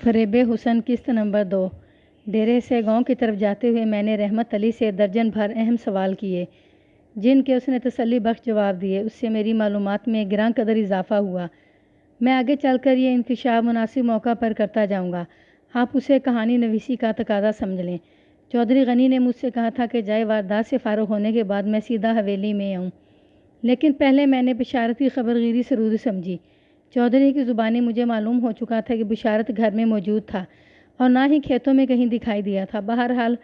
فریب حسن قسط نمبر 2۔ ڈیرے سے گاؤں کی طرف جاتے ہوئے میں نے رحمت علی سے درجن بھر اہم سوال کیے جن کے اس نے تسلی بخش جواب دیے۔ اس سے میری معلومات میں گراں قدر اضافہ ہوا۔ میں آگے چل کر یہ انکشاف مناسب موقع پر کرتا جاؤں گا۔ آپ اسے کہانی نویسی کا تقاضا سمجھ لیں۔ چودھری غنی نے مجھ سے کہا تھا کہ جائے واردات سے فارغ ہونے کے بعد میں سیدھا حویلی میں آؤں، لیکن پہلے میں نے بشارت کی خبر گیری ضروری سمجھی۔ چودھری کی زبانی مجھے معلوم ہو چکا تھا کہ بشارت گھر میں موجود تھا اور نہ ہی کھیتوں میں کہیں دکھائی دیا تھا۔ بہرحال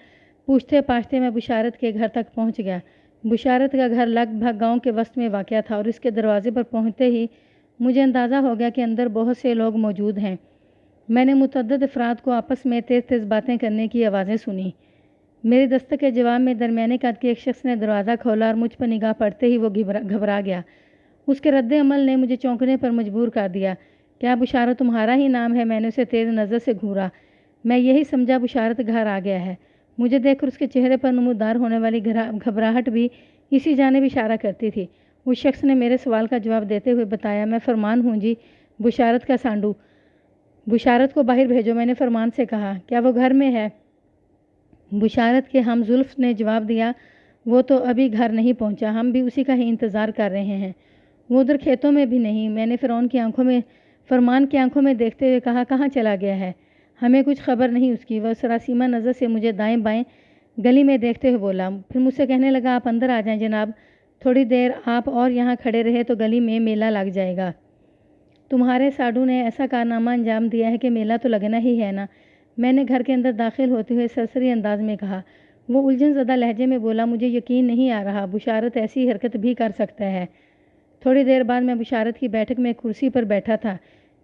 پوچھتے پاچھتے میں بشارت کے گھر تک پہنچ گیا۔ بشارت کا گھر لگ بھگ گاؤں کے وسط میں واقع تھا اور اس کے دروازے پر پہنچتے ہی مجھے اندازہ ہو گیا کہ اندر بہت سے لوگ موجود ہیں۔ میں نے متعدد افراد کو آپس میں تیز تیز باتیں کرنے کی آوازیں سنیں۔ میری دستک کے جواب میں درمیانے قد کے ایک شخص نے دروازہ کھولا اور مجھ پر نگاہ پڑتے ہی وہ گھبرا گیا۔ اس کے رد عمل نے مجھے چونکنے پر مجبور کر دیا۔ کیا بشارت تمہارا ہی نام ہے؟ میں نے اسے تیز نظر سے گھورا۔ میں یہی سمجھا بشارت گھر آ گیا ہے۔ مجھے دیکھ کر اس کے چہرے پر نمودار ہونے والی گھبراہٹ بھی اسی جانب اشارہ کرتی تھی۔ اس شخص نے میرے سوال کا جواب دیتے ہوئے بتایا، میں فرمان ہوں جی، بشارت کا سانڈو۔ بشارت کو باہر بھیجو، میں نے فرمان سے کہا۔ کیا وہ گھر میں ہے؟ بشارت کے ہم زلف نے جواب دیا، وہ تو ابھی گھر نہیں پہنچا، ہم بھی اسی کا ہی انتظار کر رہے ہیں۔ وہ ادھر کھیتوں میں بھی نہیں۔ میں نے فرمان کی آنکھوں میں دیکھتے ہوئے کہا، کہاں چلا گیا ہے؟ ہمیں کچھ خبر نہیں اس کی۔ وہ سراسیمہ نظر سے مجھے دائیں بائیں گلی میں دیکھتے ہوئے بولا، پھر مجھ سے کہنے لگا، آپ اندر آ جائیں جناب، تھوڑی دیر آپ اور یہاں کھڑے رہے تو گلی میں میلہ لگ جائے گا۔ تمہارے ساڈو نے ایسا کارنامہ انجام دیا ہے کہ میلہ تو لگنا ہی ہے نا؟ میں نے گھر کے اندر داخل ہوتے ہوئے سرسری انداز میں کہا۔ وہ الجھن زدہ لہجے میں بولا، مجھے یقین نہیں آ رہا، بشارت ایسی حرکت بھی کر سکتا ہے۔ تھوڑی دیر بعد میں بشارت کی بیٹھک میں کرسی پر بیٹھا تھا۔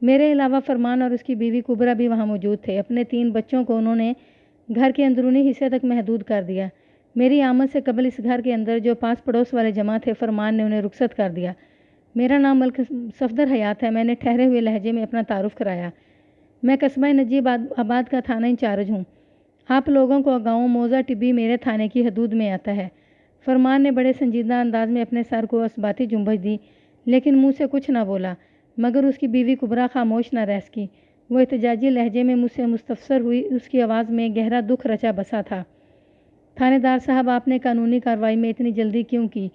میرے علاوہ فرمان اور اس کی بیوی کبرا بھی وہاں موجود تھے۔ اپنے 3 بچوں کو انہوں نے گھر کے اندرونی حصے تک محدود کر دیا۔ میری آمد سے قبل اس گھر کے اندر جو پاس پڑوس والے جمع تھے، فرمان نے انہیں رخصت کر دیا۔ میرا نام ملک صفدر حیات ہے، میں نے ٹھہرے ہوئے لہجے میں اپنا تعارف کرایا۔ میں قصبہ نجیب آباد کا تھانہ انچارج ہوں۔ آپ لوگوں کو گاؤں موزہ ٹبی میرے تھانے کی حدود میں آتا ہے۔ فرمان نے بڑے سنجیدہ انداز میں اپنے سر کو اثباتی جنبش دی، لیکن منہ سے کچھ نہ بولا، مگر اس کی بیوی کبرا خاموش نہ رہ سکی۔ وہ احتجاجی لہجے میں مجھ سے مستفسر ہوئی، اس کی آواز میں گہرا دکھ رچا بسا تھا۔ تھانے دار صاحب، آپ نے قانونی کارروائی میں اتنی جلدی کیوں کی؟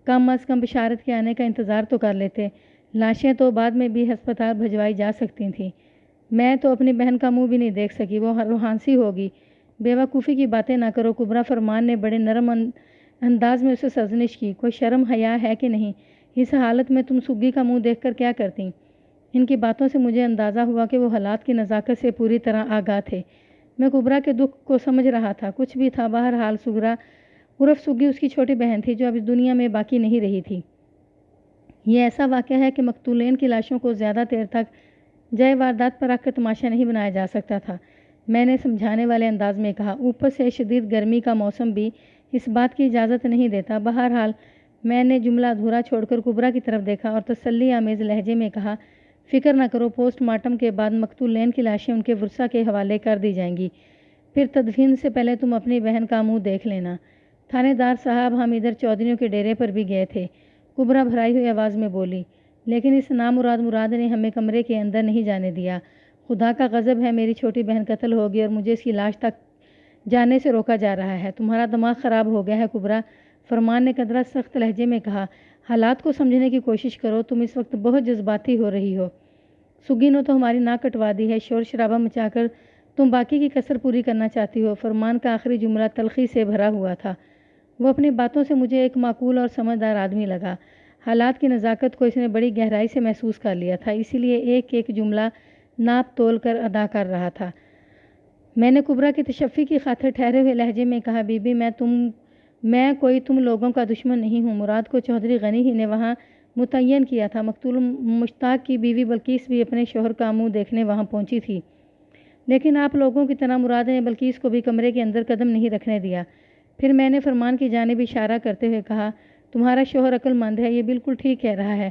کم از کم بشارت کے آنے کا انتظار تو کر لیتے۔ لاشیں تو بعد میں بھی ہسپتال بھجوائی جا سکتی تھیں۔ میں تو اپنی بہن کا منہ بھی نہیں دیکھ سکی، وہ روحانسی ہوگی۔ بے وقوفی کی باتیں نہ کرو کبرا، فرمان نے بڑے نرم انداز میں اسے سرزنش کی۔ کوئی شرم حیا ہے کہ نہیں؟ اس حالت میں تم سگی کا منہ دیکھ کر کیا کرتی؟ ان کی باتوں سے مجھے اندازہ ہوا کہ وہ حالات کی نزاکت سے پوری طرح آگاہ تھے۔ میں کبرا کے دکھ کو سمجھ رہا تھا، کچھ بھی تھا۔ بہرحال سگرا عرف سگی اس کی چھوٹی بہن تھی جو اب اس دنیا میں باقی نہیں رہی تھی۔ یہ ایسا واقعہ ہے کہ مقتولین کی لاشوں کو زیادہ دیر تک جائے واردات پر رکھ کر تماشا نہیں بنایا جا سکتا تھا، میں نے سمجھانے والے انداز میں کہا۔ اوپر سے شدید گرمی کا موسم بھی اس بات کی اجازت نہیں دیتا۔ بہرحال میں نے جملہ ادھورا چھوڑ کر کبرا کی طرف دیکھا اور تسلی آمیز لہجے میں کہا، فکر نہ کرو، پوسٹ مارٹم کے بعد مقتولین کی لاشیں ان کے ورثاء کے حوالے کر دی جائیں گی، پھر تدفین سے پہلے تم اپنی بہن کا منہ دیکھ لینا۔ تھانے دار صاحب، ہم ادھر چودھریوں کے ڈیرے پر بھی گئے تھے، کبرا بھرائی ہوئی آواز میں بولی، لیکن اس مراد نے ہمیں کمرے کے اندر نہیں جانے دیا۔ خدا کا غضب ہے، میری چھوٹی بہن قتل ہوگی اور مجھے اس کی لاش تک جانے سے روکا جا رہا ہے۔ تمہارا دماغ خراب ہو گیا ہے کبرا، فرمان نے قدرہ سخت لہجے میں کہا۔ حالات کو سمجھنے کی کوشش کرو، تم اس وقت بہت جذباتی ہو رہی ہو۔ سگی نے تو ہماری ناک کٹوا دی ہے، شور شرابہ مچا کر تم باقی کی کسر پوری کرنا چاہتی ہو۔ فرمان کا آخری جملہ تلخی سے بھرا ہوا تھا۔ وہ اپنی باتوں سے مجھے ایک معقول اور سمجھدار آدمی لگا۔ حالات کی نزاکت کو اس نے بڑی گہرائی سے محسوس کر لیا تھا، اسی لیے ایک ایک جملہ ناپ تول کر ادا کر رہا تھا۔ میں نے کبرا کی تشفی کی خاطر ٹھہرے ہوئے لہجے میں کہا، بی بی، میں کوئی تم لوگوں کا دشمن نہیں ہوں۔ مراد کو چودھری غنی ہی نے وہاں متعین کیا تھا۔ مقتول مشتاق کی بیوی بلقیس بھی اپنے شوہر کا منہ دیکھنے وہاں پہنچی تھی، لیکن آپ لوگوں کی طرح مراد نے بلقیس کو بھی کمرے کے اندر قدم نہیں رکھنے دیا۔ پھر میں نے فرمان کی جانب اشارہ کرتے ہوئے کہا، تمہارا شوہر عقل مند ہے، یہ بالکل ٹھیک کہہ رہا ہے۔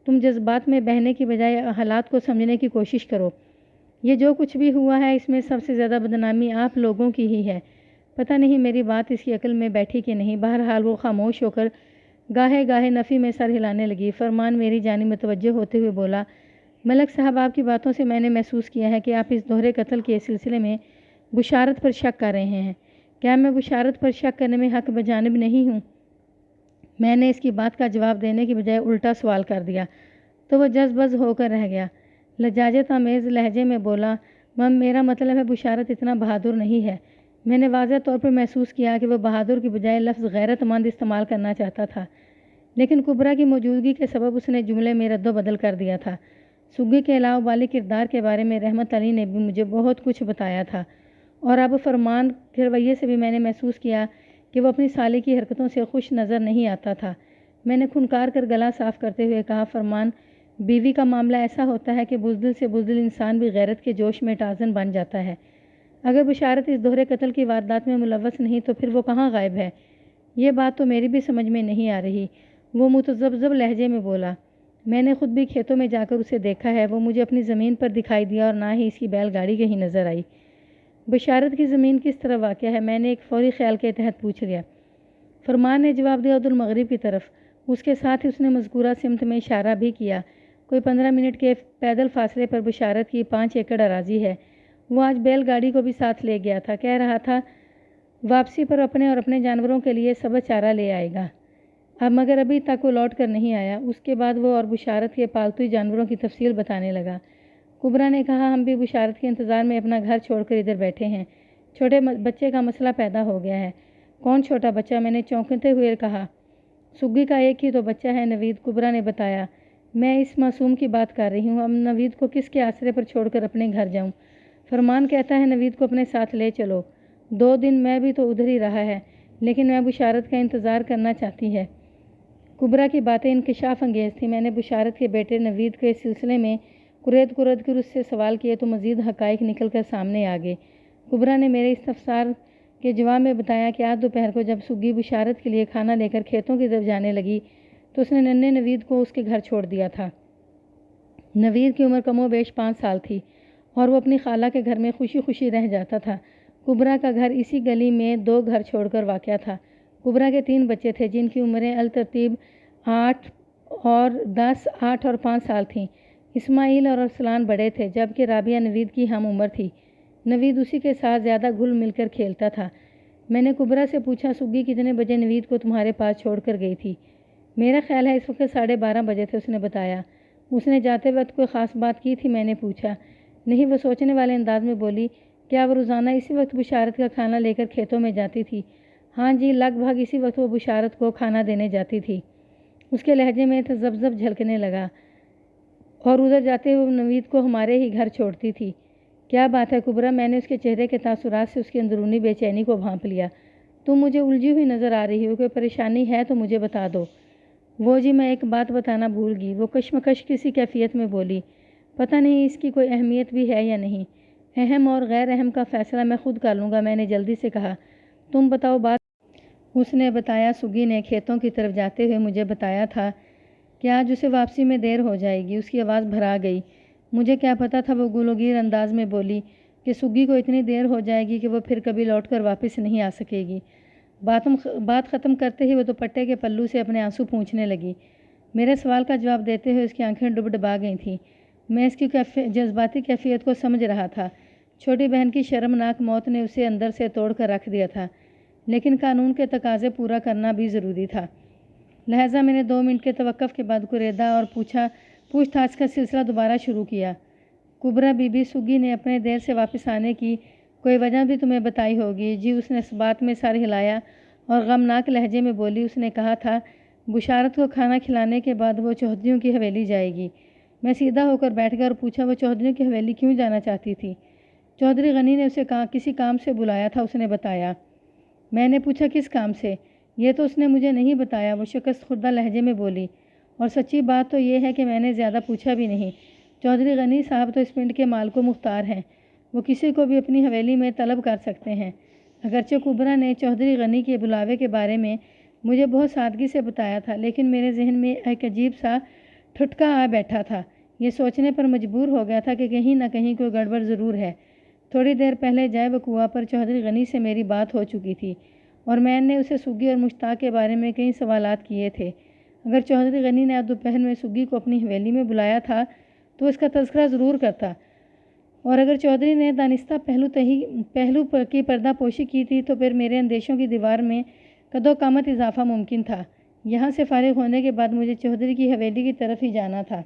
تم جذبات میں بہنے کی بجائے حالات کو سمجھنے کی کوشش کرو۔ یہ جو کچھ بھی ہوا ہے اس میں سب سے زیادہ بدنامی آپ لوگوں کی ہی ہے۔ پتہ نہیں میری بات اس کی عقل میں بیٹھی کہ نہیں۔ بہرحال وہ خاموش ہو کر گاہے گاہے نفی میں سر ہلانے لگی۔ فرمان میری جانب متوجہ ہوتے ہوئے بولا، ملک صاحب، آپ کی باتوں سے میں نے محسوس کیا ہے کہ آپ اس دوہرے قتل کے سلسلے میں بشارت پر شک کر رہے ہیں۔ کیا میں بشارت پر شک کرنے میں حق بجانب نہیں ہوں؟ میں نے اس کی بات کا جواب دینے کی بجائے الٹا سوال کر دیا تو وہ جذب ہو کر رہ گیا۔ لجاجت آمیز لہجے میں بولا، میرا مطلب ہے بشارت اتنا بہادر نہیں ہے۔ میں نے واضح طور پر محسوس کیا کہ وہ بہادر کی بجائے لفظ غیرت مند استعمال کرنا چاہتا تھا، لیکن کبرا کی موجودگی کے سبب اس نے جملے میں رد و بدل کر دیا تھا۔ سگی کے علاوہ والی کردار کے بارے میں رحمت علی نے بھی مجھے بہت کچھ بتایا تھا، اور اب فرمان کے رویے سے بھی میں نے محسوس کیا کہ وہ اپنی سالی کی حرکتوں سے خوش نظر نہیں آتا تھا۔ میں نے کھنکار کر گلا صاف کرتے ہوئے کہا، فرمان، بیوی کا معاملہ ایسا ہوتا ہے کہ بزدل سے بزدل انسان بھی غیرت کے جوش میں ٹازن بن جاتا ہے۔ اگر بشارت اس دوہرے قتل کی واردات میں ملوث نہیں تو پھر وہ کہاں غائب ہے؟ یہ بات تو میری بھی سمجھ میں نہیں آ رہی۔ وہ متذبذب لہجے میں بولا، میں نے خود بھی کھیتوں میں جا کر اسے دیکھا ہے، وہ مجھے اپنی زمین پر دکھائی دیا اور نہ ہی اس کی بیل گاڑی کہیں نظر آئی۔ بشارت کی زمین کس طرف واقع ہے؟ میں نے ایک فوری خیال کے تحت پوچھ لیا۔ فرمان نے جواب دیا، ادھر مغرب کی طرف۔ اس کے ساتھ ہی اس نے مذکورہ سمت میں اشارہ بھی کیا۔ کوئی 15 منٹ کے پیدل فاصلے پر بشارت کی 5 ایکڑ اراضی ہے۔ وہ آج بیل گاڑی کو بھی ساتھ لے گیا تھا، کہہ رہا تھا واپسی پر اپنے اور اپنے جانوروں کے لیے سبز چارہ لے آئے گا۔ مگر ابھی تک وہ لوٹ کر نہیں آیا۔ اس کے بعد وہ اور بشارت کے پالتو جانوروں کی تفصیل بتانے لگا۔ کبرا نے کہا، ہم بھی بشارت کے انتظار میں اپنا گھر چھوڑ کر ادھر بیٹھے ہیں۔ چھوٹے بچے کا مسئلہ پیدا ہو گیا ہے۔ کون چھوٹا بچہ؟ میں نے چونکتے ہوئے کہا۔ سگی کا ایک ہی تو بچہ ہے نوید، کبرا نے بتایا۔ میں اس معصوم کی بات کر رہی ہوں۔ اب نوید کو کس کے آسرے پر چھوڑ کر اپنے گھر جاؤں؟ فرمان کہتا ہے نوید کو اپنے ساتھ لے چلو۔ 2 دن میں بھی تو ادھر ہی رہا ہے، لیکن میں بشارت کا انتظار کرنا چاہتی ہے۔ کبرا کی باتیں انکشاف انگیز تھیں۔ میں نے بشارت کے بیٹے نوید کے سلسلے میں کرید کر اس سے سوال کیے تو مزید حقائق نکل کر سامنے آ گئے۔ کبرا نے میرے استفسار کے جواب میں بتایا کہ آج دوپہر کو جب سگی بشارت کے لیے کھانا لے کر کھیتوں کی طرف جانے لگی تو اس نے ننھے نوید کو اس کے گھر چھوڑ دیا تھا۔ نوید کی عمر کم و بیش 5 سال تھی اور وہ اپنی خالہ کے گھر میں خوشی خوشی رہ جاتا تھا۔ کبرا کا گھر اسی گلی میں 2 گھر چھوڑ کر واقع تھا۔ کبرا کے 3 بچے تھے جن کی عمریں الترتیب 8 اور 10، 8 اور 5 سال تھیں۔ اسماعیل اور ارسلان بڑے تھے، جبکہ رابعہ نوید کی ہم عمر تھی۔ نوید اسی کے ساتھ زیادہ گھل مل کر کھیلتا تھا۔ میں نے کبرا سے پوچھا، سگی کتنے بجے نوید کو تمہارے پاس چھوڑ کر گئی تھی؟ میرا خیال ہے اس وقت 12:30 بجے تھے، اس نے بتایا۔ اس نے جاتے وقت کوئی خاص بات کی تھی؟ میں نے پوچھا۔ نہیں، وہ سوچنے والے انداز میں بولی، کیا وہ روزانہ اسی وقت بشارت کا کھانا لے کر کھیتوں میں جاتی تھی؟ ہاں جی، لگ بھگ اسی وقت وہ بشارت کو کھانا دینے جاتی تھی۔ اس کے لہجے میں تذبذب جھلکنے لگا، اور ادھر جاتے ہوئے نوید کو ہمارے ہی گھر چھوڑتی تھی۔ کیا بات ہے کبرا؟ میں نے اس کے چہرے کے تاثرات سے اس کی اندرونی بے چینی کو بھانپ لیا۔ تم مجھے الجھی ہوئی نظر آ رہی ہو، کوئی پریشانی ہے تو مجھے بتا دو۔ وہ جی، میں ایک بات بتانا بھول گئی، وہ کشمکش کسی کیفیت میں بولی۔ پتہ نہیں اس کی کوئی اہمیت بھی ہے یا نہیں۔ اہم اور غیر اہم کا فیصلہ میں خود کر لوں گا، میں نے جلدی سے کہا۔ تم بتاؤ بات۔ اس نے بتایا، سگی نے کھیتوں کی طرف جاتے ہوئے مجھے بتایا تھا کہ آج اسے واپسی میں دیر ہو جائے گی۔ اس کی آواز بھرا گئی۔ مجھے کیا پتہ تھا، وہ گلوگیر انداز میں بولی، کہ سگی کو اتنی دیر ہو جائے گی کہ وہ پھر کبھی لوٹ کر واپس نہیں آ سکے گی۔ بات ختم کرتے ہی وہ دوپٹے کے پلو سے اپنے آنسو پونچھنے لگی۔ میرے سوال کا جواب دیتے ہوئے اس کی آنکھیں ڈبڈبا گئی تھیں۔ میں اس کی جذباتی کیفیت کو سمجھ رہا تھا۔ چھوٹی بہن کی شرمناک موت نے اسے اندر سے توڑ کر رکھ دیا تھا، لیکن قانون کے تقاضے پورا کرنا بھی ضروری تھا۔ لہٰذا میں نے 2 منٹ کے توقف کے بعد کریدا اور پوچھ تاچھ کا سلسلہ دوبارہ شروع کیا۔ کبرا بی بی، سگی نے اپنے دیر سے واپس آنے کی کوئی وجہ بھی تمہیں بتائی ہوگی؟ جی، اس نے اس بات میں سر ہلایا اور غمناک لہجے میں بولی۔ اس نے کہا تھا بشارت کو کھانا کھلانے کے بعد وہ چودھریوں کی حویلی جائے گی۔ میں سیدھا ہو کر بیٹھ گیا اور پوچھا، وہ چودھریوں کی حویلی کیوں جانا چاہتی تھی؟ چودھری غنی نے اسے کسی کام سے بلایا تھا، اس نے بتایا۔ میں نے پوچھا، کس کام سے؟ یہ تو اس نے مجھے نہیں بتایا، وہ شکست خوردہ لہجے میں بولی۔ اور سچی بات تو یہ ہے کہ میں نے زیادہ پوچھا بھی نہیں۔ چودھری غنی صاحب تو اس پنڈ کے مالک و مختار ہیں، وہ کسی کو بھی اپنی حویلی میں طلب کر سکتے ہیں۔ اگرچہ کبرا نے چودھری غنی کے بلاوے کے بارے میں مجھے بہت سادگی سے بتایا تھا، لیکن میرے ذہن میں ایک عجیب سا ٹھٹکا آ بیٹھا تھا۔ یہ سوچنے پر مجبور ہو گیا تھا کہ کہیں نہ کہیں کوئی گڑبڑ ضرور ہے۔ تھوڑی دیر پہلے جائے وقوعہ پر چودھری غنی سے میری بات ہو چکی تھی، اور میں نے اسے سگی اور مشتاق کے بارے میں کئی سوالات کیے تھے۔ اگر چودھری غنی نے آج دوپہر میں سگی کو اپنی حویلی میں بلایا تھا تو اس کا تذکرہ ضرور کرتا، اور اگر چودھری نے دانستہ پہلو کی پردہ پوشی کی تھی تو پھر میرے اندیشوں کی دیوار میں قد و قامت اضافہ ممکن تھا۔ یہاں سے فارغ ہونے کے بعد مجھے چودھری کی حویلی کی طرف ہی جانا تھا۔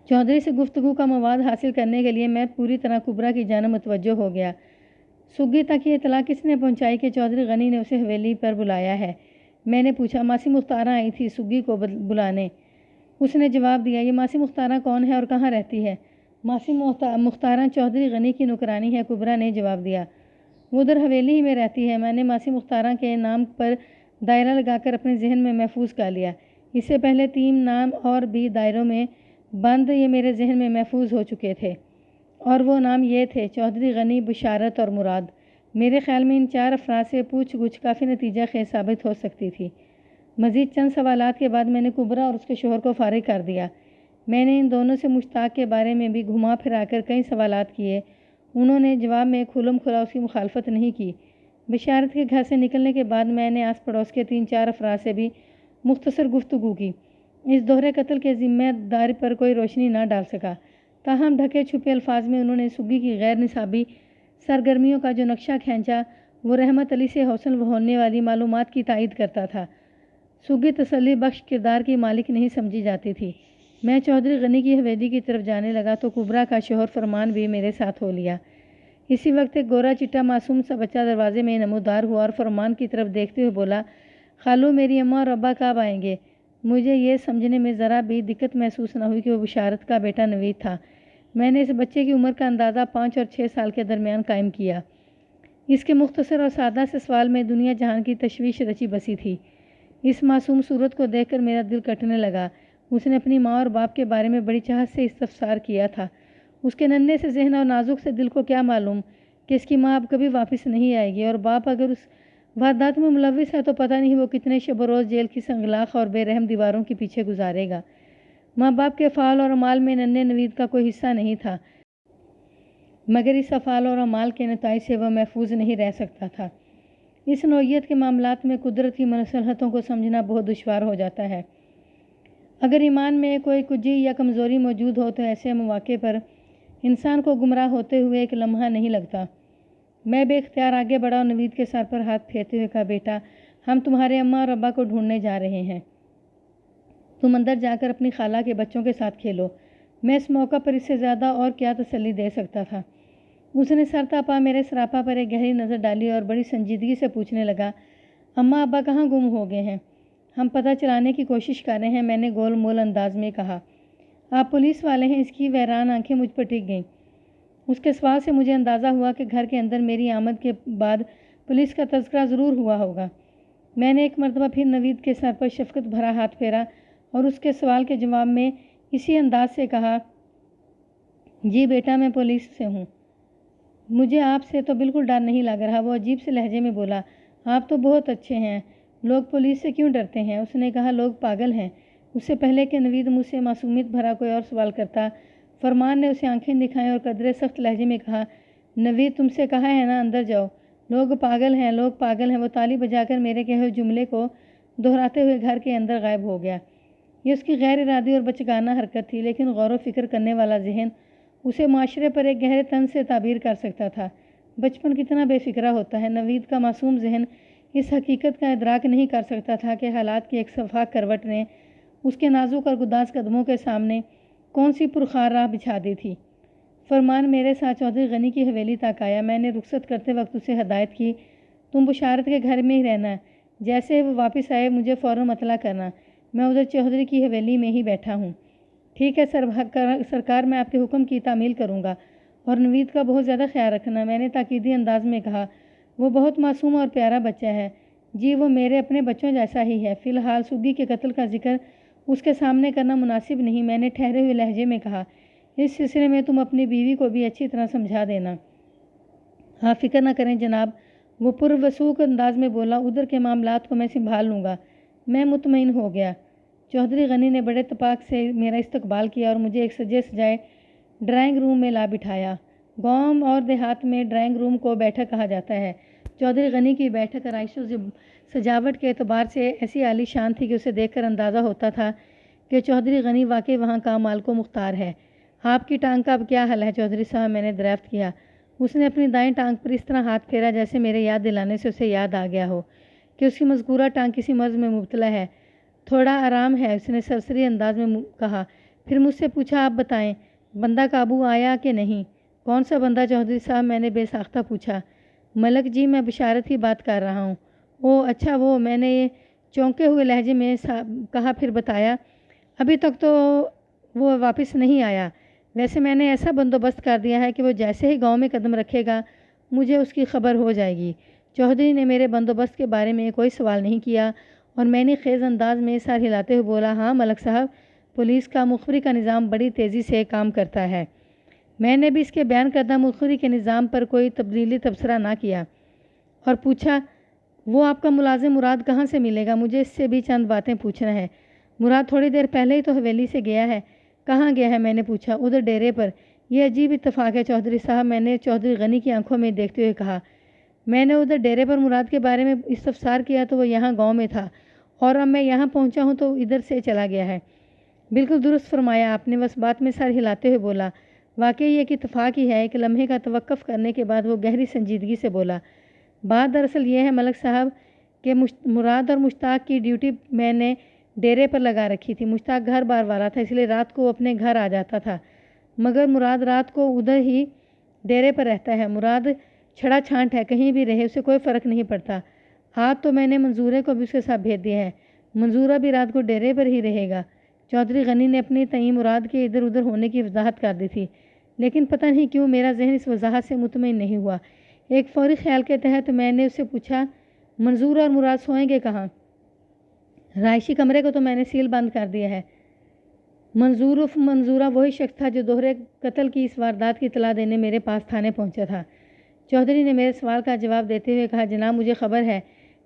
چودھری سے گفتگو کا مواد حاصل کرنے کے لیے میں پوری طرح کبرا کی جانب متوجہ ہو گیا۔ سگی تک یہ اطلاع کس نے پہنچائی کہ چودھری غنی نے اسے حویلی پر بلایا ہے؟ میں نے پوچھا۔ ماسی مختارہ آئی تھی سگی کو بلانے، اس نے جواب دیا۔ یہ ماسی مختارہ کون ہے اور کہاں رہتی ہے؟ ماسی مختارہ چودھری غنی کی نوکرانی ہے، کبرا نے جواب دیا۔ وہ ادھر حویلی ہی میں رہتی ہے۔ میں نے ماسی مختارہ کے نام پر دائرہ لگا کر اپنے ذہن میں محفوظ کر لیا۔ اس سے پہلے 3 نام اور بھی دائروں میں بند یہ میرے ذہن میں محفوظ ہو چکے تھے، اور وہ نام یہ تھے: چودھری غنی، بشارت اور مراد۔ میرے خیال میں ان 4 افراد سے پوچھ گچھ کافی نتیجہ خیز ثابت ہو سکتی تھی۔ مزید چند سوالات کے بعد میں نے کبرا اور اس کے شوہر کو فارغ کر دیا۔ میں نے ان دونوں سے مشتاق کے بارے میں بھی گھما پھرا کر کئی سوالات کیے۔ انہوں نے جواب میں کھلم کھلا اس کی مخالفت نہیں کی۔ بشارت کے گھر سے نکلنے کے بعد میں نے آس پڑوس کے 3-4 افراد سے بھی مختصر گفتگو کی۔ اس دوہرے قتل کے ذمہ داری پر کوئی روشنی نہ ڈال سکا، تاہم ڈھکے چھپے الفاظ میں انہوں نے سگی کی غیر نصابی سرگرمیوں کا جو نقشہ کھینچا وہ رحمت علی سے حاصل ہونے والی معلومات کی تائید کرتا تھا۔ سگی تسلی بخش کردار کی مالک نہیں سمجھی جاتی تھی۔ میں چودھری غنی کی حویلی کی طرف جانے لگا تو کبرا کا شوہر فرمان بھی میرے ساتھ ہو لیا۔ اسی وقت ایک گورا چٹا معصوم سا بچہ دروازے میں نمودار ہوا اور فرمان کی طرف دیکھتے ہوئے بولا: خالو، میری اماں اور ابا کب آئیں گے؟ مجھے یہ سمجھنے میں ذرا بھی دقت محسوس نہ ہوئی کہ وہ بشارت کا بیٹا نوید تھا۔ میں نے اس بچے کی عمر کا اندازہ 5 اور 6 سال کے درمیان قائم کیا۔ اس کے مختصر اور سادہ سے سوال میں دنیا جہان کی تشویش رچی بسی تھی۔ اس معصوم صورت کو دیکھ کر میرا دل کٹنے لگا۔ اس نے اپنی ماں اور باپ کے بارے میں بڑی چاہت سے استفسار کیا تھا۔ اس کے ننھے سے ذہن اور نازک سے دل کو کیا معلوم کہ اس کی ماں اب کبھی واپس نہیں آئے گی، اور باپ اگر اس واردات میں ملوث ہے تو پتہ نہیں وہ کتنے شب و روز جیل کی سنگلاخ اور بے رحم دیواروں کے پیچھے گزارے گا۔ ماں باپ کے افعال اور اعمال میں ننھے نوید کا کوئی حصہ نہیں تھا، مگر اس افعال اور اعمال کے نتائج سے وہ محفوظ نہیں رہ سکتا تھا۔ اس نوعیت کے معاملات میں قدرت کی مصلحتوں کو سمجھنا بہت دشوار ہو جاتا ہے۔ اگر ایمان میں کوئی کجی یا کمزوری موجود ہو تو ایسے مواقع پر انسان کو گمراہ ہوتے ہوئے ایک لمحہ نہیں لگتا۔ میں بے اختیار آگے بڑھا اور نوید کے سر پر ہاتھ پھیرتے ہوئے کہا: بیٹا، ہم تمہارے اماں اور ابا کو ڈھونڈنے جا رہے ہیں۔ تم اندر جا کر اپنی خالہ کے بچوں کے ساتھ کھیلو۔ میں اس موقع پر اس سے زیادہ اور کیا تسلی دے سکتا تھا؟ اس نے سر تاپا میرے سراپا پر ایک گہری نظر ڈالی اور بڑی سنجیدگی سے پوچھنے لگا: اماں ابا کہاں گم ہو گئے ہیں؟ ہم پتہ چلانے کی کوشش کر رہے ہیں، میں نے گول مول انداز میں کہا۔ آپ پولیس والے ہیں؟ اس کی ویران آنکھیں مجھ پر ٹک گئیں۔ اس کے سوال سے مجھے اندازہ ہوا کہ گھر کے اندر میری آمد کے بعد پولیس کا تذکرہ ضرور ہوا ہوگا۔ میں نے ایک مرتبہ پھر نوید کے سر پر شفقت بھرا ہاتھ پھیرا اور اس کے سوال کے جواب میں اسی انداز سے کہا: جی بیٹا، میں پولیس سے ہوں۔ مجھے آپ سے تو بالکل ڈر نہیں لگ رہا، وہ عجیب سے لہجے میں بولا۔ آپ تو بہت اچھے ہیں، لوگ پولیس سے کیوں ڈرتے ہیں؟ اس نے کہا: لوگ پاگل ہیں۔ اس سے پہلے کہ نوید مجھ سے معصومیت بھرا کوئی اور سوال کرتا، فرمان نے اسے آنکھیں دکھائیں اور قدرے سخت لہجے میں کہا: نوید، تم سے کہا ہے نا اندر جاؤ۔ لوگ پاگل ہیں، لوگ پاگل ہیں۔ وہ تالی بجا کر میرے کہے ہوئے جملے کو دہراتے ہوئے گھر کے اندر غائب ہو گیا۔ یہ اس کی غیر ارادی اور بچگانہ حرکت تھی، لیکن غور و فکر کرنے والا ذہن اسے معاشرے پر ایک گہرے طنز سے تعبیر کر سکتا تھا۔ بچپن کتنا بے فکرہ ہوتا ہے! نوید کا معصوم ذہن اس حقیقت کا ادراک نہیں کر سکتا تھا کہ حالات کی ایک شفاف کروٹ نے اس کے نازک اور گداز قدموں کے سامنے کون سی پرخار راہ بچھا دی تھی۔ فرمان میرے ساتھ چودھری غنی کی حویلی تک آیا۔ میں نے رخصت کرتے وقت اسے ہدایت کی: تم بشارت کے گھر میں ہی رہنا، جیسے وہ واپس آئے مجھے فوراً اطلاع کرنا، میں ادھر چودھری کی حویلی میں ہی بیٹھا ہوں۔ ٹھیک ہے سرکار، میں آپ کے حکم کی تعمیل کروں گا، اور نوید کا بہت زیادہ خیال رکھنا، میں نے تاکیدی انداز میں کہا۔ وہ بہت معصوم اور پیارا بچہ ہے۔ جی، وہ میرے اپنے بچوں جیسا ہی ہے۔ فی الحال سگی کے قتل کا ذکر اس کے سامنے کرنا مناسب نہیں، میں نے ٹھہرے ہوئے لہجے میں کہا۔ اس سلسلے میں تم اپنی بیوی کو بھی اچھی طرح سمجھا دینا۔ آپ فکر نہ کریں جناب، وہ پروسوخ انداز میں بولا۔ ادھر کے معاملات کو میں سنبھال لوں گا۔ میں مطمئن ہو گیا۔ چودھری غنی نے بڑے اتفاق سے میرا استقبال کیا اور مجھے ایک سجے سجائے ڈرائنگ روم میں لا بٹھایا۔ گاؤں اور دیہات میں ڈرائنگ روم کو بیٹھک کہا جاتا ہے۔ چودھری غنی کی بیٹھک آرائش و سجاوٹ کے اعتبار سے ایسی عالی شان تھی کہ اسے دیکھ کر اندازہ ہوتا تھا کہ چودھری غنی واقعی وہاں کا مالک و مختار ہے۔ آپ کی ٹانگ کا اب کیا حل ہے چودھری صاحب؟ میں نے دریافت کیا۔ اس نے اپنی دائیں ٹانگ پر اس طرح ہاتھ پھیرا جیسے میرے یاد دلانے سے اسے یاد آ گیا ہو کہ اس کی مذکورہ ٹانگ کسی مرض میں مبتلا ہے۔ تھوڑا آرام ہے، اس نے سرسری انداز میں کہا۔ پھر مجھ سے پوچھا، آپ بتائیں بندہ قابو آیا کہ نہیں؟ کون سا بندہ چودھری صاحب؟ میں نے بے ساختہ پوچھا۔ ملک جی، میں بشارت کی بات کر رہا ہوں۔ اوہ اچھا وہ، میں نے یہ چونکے ہوئے لہجے میں کہا۔ پھر بتایا، ابھی تک تو وہ واپس نہیں آیا۔ ویسے میں نے ایسا بندوبست کر دیا ہے کہ وہ جیسے ہی گاؤں میں قدم رکھے گا مجھے اس کی خبر ہو جائے گی۔ چودھری نے میرے بندوبست کے بارے میں کوئی سوال نہیں کیا اور میں نے خیز انداز میں سر ہلاتے ہوئے بولا، ہاں ملک صاحب، پولیس کا مخبری کا نظام بڑی تیزی سے کام کرتا ہے۔ میں نے بھی اس کے بیان کردہ مخبری کے نظام پر کوئی تبدیلی تبصرہ نہ کیا اور پوچھا، وہ آپ کا ملازم مراد کہاں سے ملے گا؟ مجھے اس سے بھی چند باتیں پوچھنا ہے۔ مراد تھوڑی دیر پہلے ہی تو حویلی سے گیا ہے۔ کہاں گیا ہے؟ میں نے پوچھا۔ ادھر ڈیرے پر۔ یہ عجیب اتفاق ہے چودھری صاحب، میں نے چودھری غنی کی آنکھوں میں دیکھتے ہوئے کہا۔ میں نے ادھر ڈیرے پر مراد کے بارے میں استفسار کیا تو وہ یہاں گاؤں میں تھا اور اب میں یہاں پہنچا ہوں تو ادھر سے چلا گیا ہے۔ بالکل درست فرمایا آپ نے، بس بات میں سر ہلاتے ہوئے بولا۔ واقعی یہ ایک اتفاق ہی ہے۔ ایک لمحے کا توقف کرنے کے بعد وہ گہری سنجیدگی سے بولا، بات دراصل یہ ہے ملک صاحب کہ مراد اور مشتاق کی ڈیوٹی میں نے ڈیرے پر لگا رکھی تھی۔ مشتاق گھر بار والا تھا، اس لیے رات کو وہ اپنے گھر آ جاتا تھا، مگر مراد رات کو ادھر ہی ڈیرے پر رہتا ہے۔ مراد چھڑا چھانٹ ہے، کہیں بھی رہے اسے کوئی فرق نہیں پڑتا۔ آج تو میں نے منظورے کو بھی اس کے ساتھ بھیج دیا ہے، منظورہ بھی رات کو ڈیرے پر ہی رہے گا۔ چودھری غنی نے اپنی تعین مراد کے ادھر ادھر ہونے کی وضاحت کر دی تھی، لیکن پتہ نہیں کیوں میرا ذہن اس وضاحت سے مطمئن نہیں ہوا۔ ایک فوری خیال کے تحت میں نے اس سے پوچھا، منظور اور مراد سوئیں گے کہاں؟ رہائشی کمرے کو تو میں نے سیل بند کر دیا ہے۔ منظور عرف منظورہ وہی شخص تھا جو دوہرے قتل کی اس واردات کی اطلاع دینے میرے پاس تھانے پہنچا تھا۔ چودھری نے میرے سوال کا جواب دیتے ہوئے کہا، جناب مجھے خبر ہے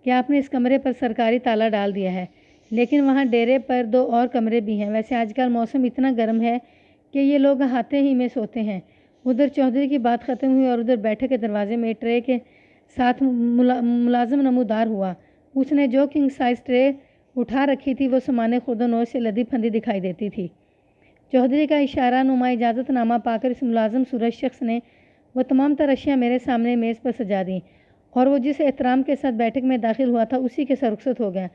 کہ آپ نے اس کمرے پر سرکاری تالا ڈال دیا ہے، لیکن وہاں ڈیرے پر 2 اور کمرے بھی ہیں۔ ویسے آج کل موسم اتنا گرم ہے کہ یہ لوگ احاطے ہی میں سوتے ہیں۔ ادھر چودھری کی بات ختم ہوئی اور ادھر بیٹھک کے دروازے میں ٹرے کے ساتھ ملازم نمودار ہوا۔ اس نے جو کنگ سائز ٹرے اٹھا رکھی تھی وہ سامان خوردونوش سے لدی پھندی دکھائی دیتی تھی۔ چودھری کا اشارہ نما اجازت نامہ پا کر اس ملازم صورت شخص نے وہ تمام تر اشیاء میرے سامنے میز پر سجا دیں اور وہ جس احترام کے ساتھ بیٹھک میں داخل ہوا تھا اسی کے ساتھ رخصت ہو گیا۔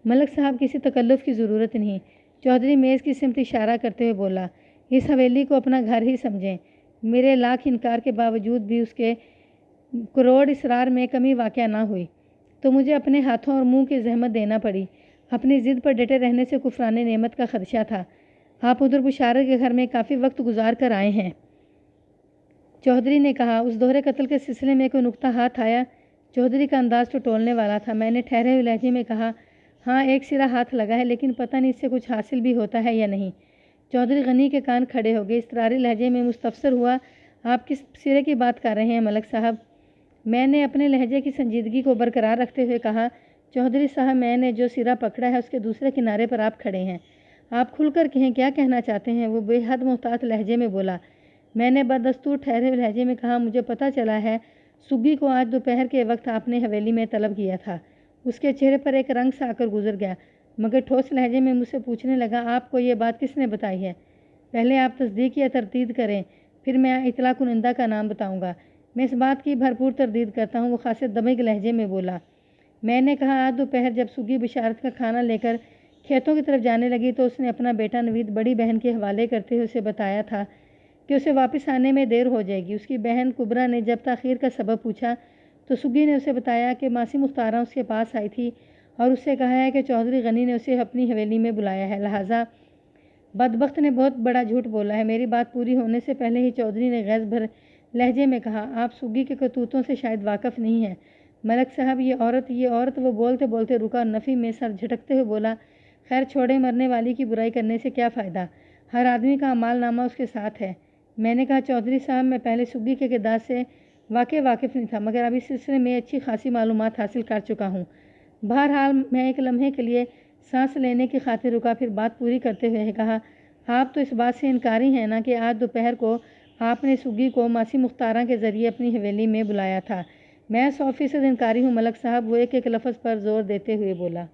ملک صاحب کسی تکلف کی ضرورت نہیں۔ چودھری میز کی سمت اشارہ کرتے ہوئے بولا، اس حویلی کو اپنا گھر ہی سمجھیں۔ میرے لاکھ انکار کے باوجود بھی اس کے کروڑ اصرار میں کمی واقع نہ ہوئی تو مجھے اپنے ہاتھوں اور منہ کی زحمت دینا پڑی۔ اپنی ضد پر ڈٹے رہنے سے کفران نعمت کا خدشہ تھا۔ آپ ادھر بشارت کے گھر میں کافی وقت گزار کر آئے ہیں، چودھری نے کہا۔ اس دوہرے قتل کے سلسلے میں کوئی نکتہ ہاتھ آیا؟ چودھری کا انداز ٹٹولنے والا تھا۔ میں نے ٹھہرے ہوئے لہجے میں کہا، ہاں ایک سرا ہاتھ لگا ہے، لیکن پتہ نہیں اس سے کچھ حاصل بھی ہوتا ہے یا نہیں۔ چودھری غنی کے کان کھڑے ہو گئے۔ اضطراری لہجے میں مستفسر ہوا، آپ کس سرے کی بات کر رہے ہیں ملک صاحب؟ میں نے اپنے لہجے کی سنجیدگی کو برقرار رکھتے ہوئے کہا، چودھری صاحب میں نے جو سرا پکڑا ہے اس کے دوسرے کنارے پر آپ کھڑے ہیں، آپ کھل کر کہیں کیا کہنا چاہتے ہیں؟ وہ بے حد محتاط لہجے میں بولا۔ میں نے بدستور ٹھہرے ہوئے لہجے میں کہا، مجھے پتہ چلا ہے سگی کو آج دوپہر کے وقت آپ نے حویلی میں طلب کیا تھا۔ اس کے چہرے پر ایک رنگ سا آ کر گزر گیا، مگر ٹھوس لہجے میں مجھ سے پوچھنے لگا، آپ کو یہ بات کس نے بتائی ہے؟ پہلے آپ تصدیق یا تردید کریں، پھر میں اطلاع کنندہ کا نام بتاؤں گا۔ میں اس بات کی بھرپور تردید کرتا ہوں، وہ خاصے دمغ لہجے میں بولا۔ میں نے کہا، آج دوپہر جب سگی بشارت کا کھانا لے کر کھیتوں کی طرف جانے لگی تو اس نے اپنا بیٹا نوید بڑی بہن کے حوالے کرتے ہوئے اسے بتایا تھا کہ اسے واپس آنے میں دیر ہو جائے گی۔ اس کی بہن کبرا نے جب تاخیر کا سبب پوچھا تو سگی نے اسے بتایا کہ ماسی مختارہ اس کے پاس آئی تھی اور اس سے کہا ہے کہ چودھری غنی نے اسے اپنی حویلی میں بلایا ہے، لہٰذا بدبخت نے بہت بڑا جھوٹ بولا ہے۔ میری بات پوری ہونے سے پہلے ہی چودھری نے غیظ بھر لہجے میں کہا، آپ سگی کے کرتوتوں سے شاید واقف نہیں ہیں ملک صاحب۔ یہ عورت وہ بولتے بولتے رکا اور نفی میں سر جھٹکتے ہوئے بولا، خیر چھوڑے، مرنے والی کی برائی کرنے سے کیا فائدہ، ہر آدمی کا اعمال نامہ اس کے ساتھ ہے۔ میں نے کہا، چودھری صاحب میں پہلے سگی کے کردار سے واقف نہیں تھا، مگر اب اس سلسلے میں اچھی خاصی معلومات حاصل کر چکا ہوں۔ بہرحال میں ایک لمحے کے لیے سانس لینے کی خاطر رکا، پھر بات پوری کرتے ہوئے کہا، آپ تو اس بات سے انکاری ہیں نا کہ آج دوپہر کو آپ نے سگی کو ماسی مختارہ کے ذریعے اپنی حویلی میں بلایا تھا؟ میں 100% انکاری ہوں ملک صاحب، وہ ایک ایک لفظ پر زور دیتے ہوئے بولا۔